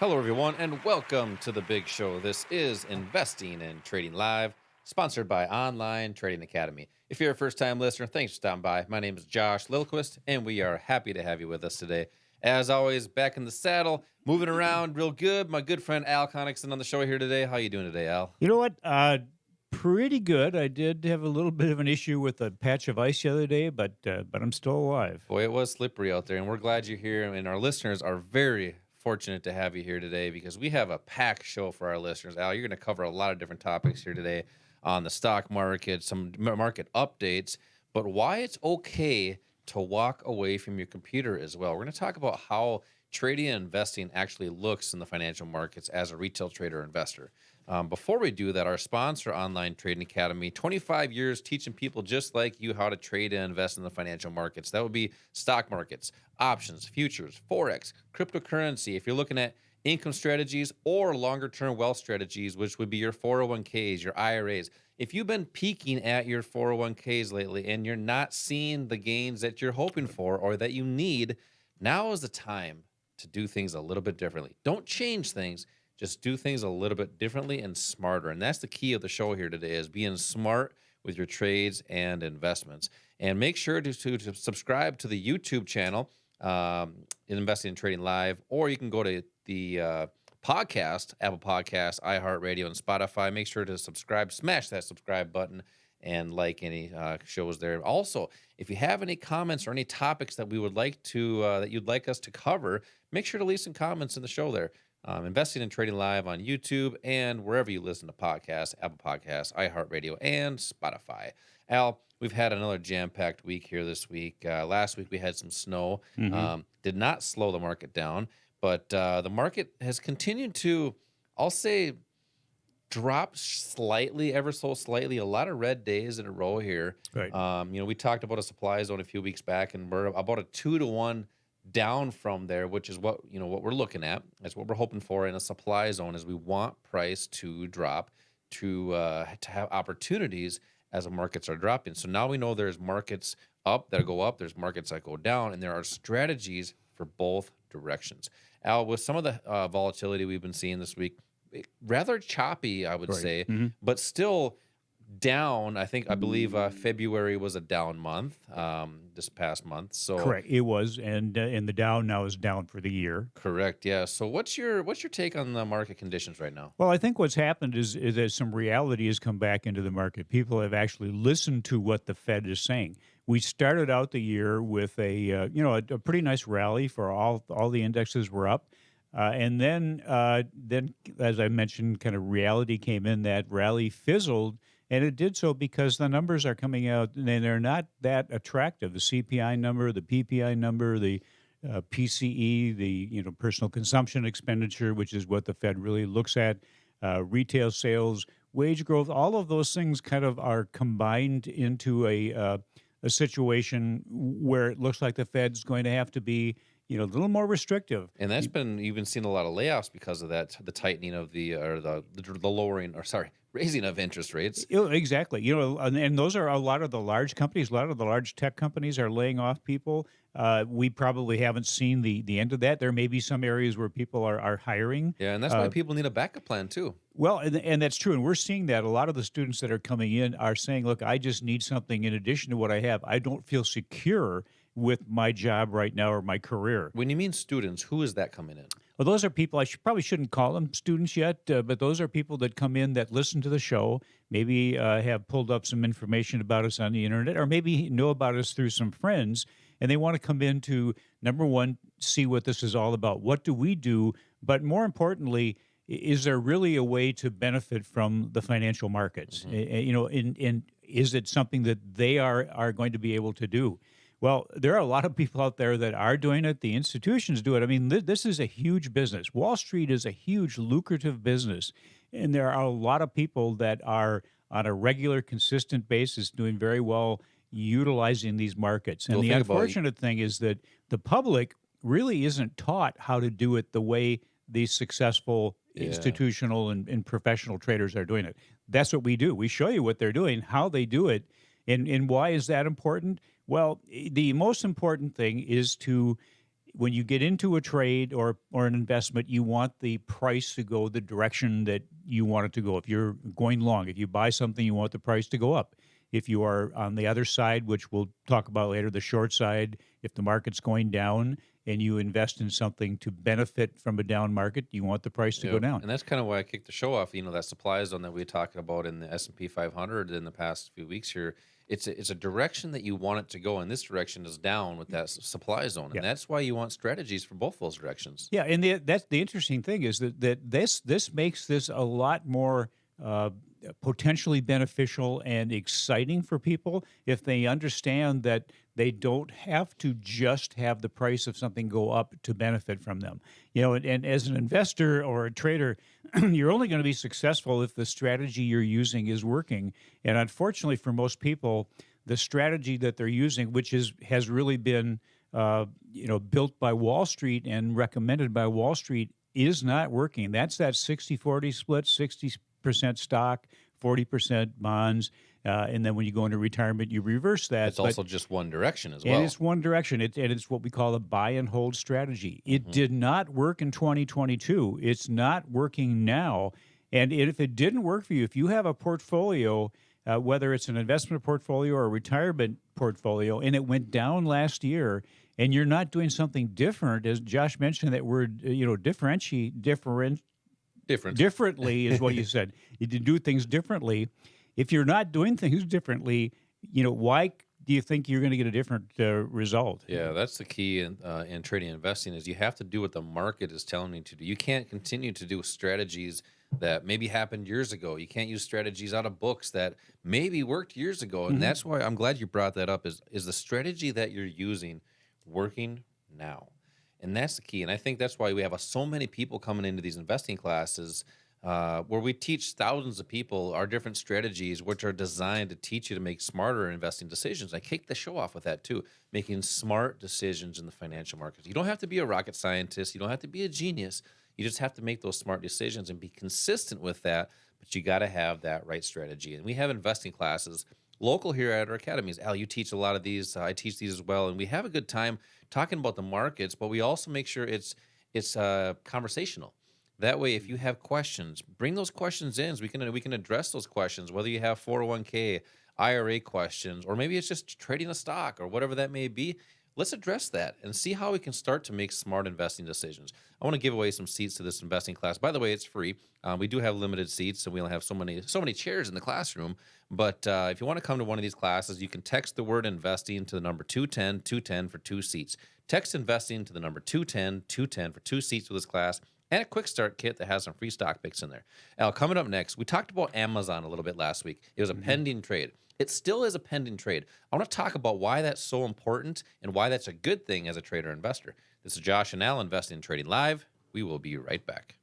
Hello, everyone, and welcome to the big show. This is Investing and Trading Live, sponsored by Online Trading Academy. If you're a first time listener, thanks for stopping by. My name is Josh Lilquist, and we are happy to have you with us today. As always, back in the saddle, moving around real good. My good friend Al Connickson on the show here today. How you doing today, Al? You know what? Pretty good. I did have a little bit of an issue with a patch of ice the other day, but I'm still alive. Boy, it was slippery out there, and we're glad you're here. And our listeners are very fortunate to have you here today because we have a packed show for our listeners. Al, you're going to cover a lot of different topics here today on the stock market, some market updates, but why it's okay to walk away from your computer as well. We're going to talk about how trading and investing actually looks in the financial markets as a retail trader or investor. Before we do that, our sponsor, Online Trading Academy, 25 years teaching people just like you how to trade and invest in the financial markets. That would be stock markets, options, futures, Forex, cryptocurrency. If you're looking at income strategies or longer-term wealth strategies, which would be your 401ks, your IRAs. If you've been peaking at your 401ks lately and you're not seeing the gains that you're hoping for or that you need, now is the time to do things a little bit differently. Don't change things. Just do things a little bit differently and smarter. And that's the key of the show here today is being smart with your trades and investments. And make sure to subscribe to the YouTube channel, Investing and Trading Live, or you can go to the podcast, Apple Podcasts, iHeartRadio, and Spotify. Make sure to subscribe, smash that subscribe button, and like any shows there. Also, if you have any comments or any topics that we would like to that you'd like us to cover, make sure to leave some comments in the show there. Investing and Trading Live on YouTube and wherever you listen to podcasts, Apple Podcasts, iHeartRadio, and Spotify. Al, we've had another jam-packed week here this week. Last week we had some snow. Did not slow the market down, but the market has continued to, I'll say, drop slightly, ever so slightly. A lot of red days in a row here. Right. We talked about a supply zone a few weeks back, and we're about a 2-to-1 down from there, which is what we're looking at. That's what we're hoping for in a supply zone. Is we want price to drop to have opportunities as the markets are dropping. So now we know there's markets up that go up, there's markets that go down, and there are strategies for both directions. Al, with some of the volatility we've been seeing this week, rather choppy, I would say, but still down. I believe February was a down month this past month. So Correct. It was, and the Dow now is down for the year. correct, yeah. So what's your take on the market conditions right now? Well, I think what's happened is that some reality has come back into the market. People have actually listened to what the Fed is saying. We started out the year with a pretty nice rally for all the indexes were up. And then, as I mentioned, kind of reality came in. That rally fizzled, and it did so because the numbers are coming out, and they're not that attractive. The CPI number, the PPI number, the PCE, the personal consumption expenditure, which is what the Fed really looks at, retail sales, wage growth. All of those things kind of are combined into a situation where it looks like the Fed's going to have to be a little more restrictive. And that's been you've been seeing a lot of layoffs because of that, the tightening of the lowering, or sorry, raising of interest rates. Exactly. And those are a lot of the large companies. A lot of the large tech companies are laying off people. We probably haven't seen the end of that. There may be some areas where people are hiring. Yeah, and that's why people need a backup plan too. Well, and that's true. And we're seeing that. A lot of the students that are coming in are saying, look, I just need something in addition to what I have. I don't feel secure with my job right now or my career. When you mean students, who is that coming in? Well, those are people, probably shouldn't call them students yet, but those are people that come in that listen to the show, maybe have pulled up some information about us on the internet, or maybe know about us through some friends, and they want to come in to, number one, see what this is all about. What do we do? But more importantly, is there really a way to benefit from the financial markets? And is it something that they are going to be able to do? Well, there are a lot of people out there that are doing it. The institutions do it. I mean, this is a huge business. Wall Street is a huge, lucrative business. And there are a lot of people that are on a regular, consistent basis doing very well utilizing these markets. And the unfortunate thing is that the public really isn't taught how to do it the way these successful institutional and professional traders are doing it. That's what we do. We show you what they're doing, how they do it. And why is that important? Well, the most important thing is when you get into a trade or an investment, you want the price to go the direction that you want it to go. If you're going long, if you buy something, you want the price to go up. If you are on the other side, which we'll talk about later, the short side, if the market's going down and you invest in something to benefit from a down market, you want the price to go Yep. down. And that's kind of why I kicked the show off. That supply zone that we were talking about in the S&P 500 in the past few weeks here. It's a direction that you want it to go, and this direction is down with that supply zone, Yeah. and that's why you want strategies for both those directions. Yeah, and that's the interesting thing is that this makes this a lot more potentially beneficial and exciting for people if they understand that they don't have to just have the price of something go up to benefit from them. And as an investor or a trader, you're only going to be successful if the strategy you're using is working. And unfortunately for most people, the strategy that they're using, which has really been built by Wall Street and recommended by Wall Street, is not working. That's that 60-40 split, 60% stock, 40% bonds. And then when you go into retirement, you reverse that. It's also just one direction as well. And it's one direction. And it's what we call a buy and hold strategy. It did not work in 2022. It's not working now. And if it didn't work for you, if you have a portfolio, whether it's an investment portfolio or a retirement portfolio, and it went down last year, and you're not doing something different, as Josh mentioned that word, differently is what you said. You do things differently. If you're not doing things differently, why do you think you're going to get a different result? Yeah, that's the key in trading and investing is you have to do what the market is telling you to do. You can't continue to do strategies that maybe happened years ago. You can't use strategies out of books that maybe worked years ago. And that's why I'm glad you brought that up is the strategy that you're using working now? And that's the key. And I think that's why we have so many people coming into these investing classes where we teach thousands of people our different strategies, which are designed to teach you to make smarter investing decisions. I kick the show off with that too, making smart decisions in the financial markets. You don't have to be a rocket scientist. You don't have to be a genius. You just have to make those smart decisions and be consistent with that. But you got to have that right strategy. And we have investing classes local here at our academies. Al, you teach a lot of these. I teach these as well. And we have a good time talking about the markets, but we also make sure it's conversational. That way, if you have questions, bring those questions in. So we can address those questions, whether you have 401k, IRA questions, or maybe it's just trading a stock or whatever that may be. Let's address that and see how we can start to make smart investing decisions. I want to give away some seats to this investing class. By the way, it's free. We do have limited seats, and we only have so many chairs in the classroom. But if you want to come to one of these classes, you can text the word investing to the number 210 for 2 seats. Text investing to the number 210 for 2 seats for this class, and a quick start kit that has some free stock picks in there. Al, coming up next, we talked about Amazon a little bit last week. It was a pending trade. It still is a pending trade. I want to talk about why that's so important and why that's a good thing as a trader investor. This is Josh and Al, Investing and Trading Live. We will be right back.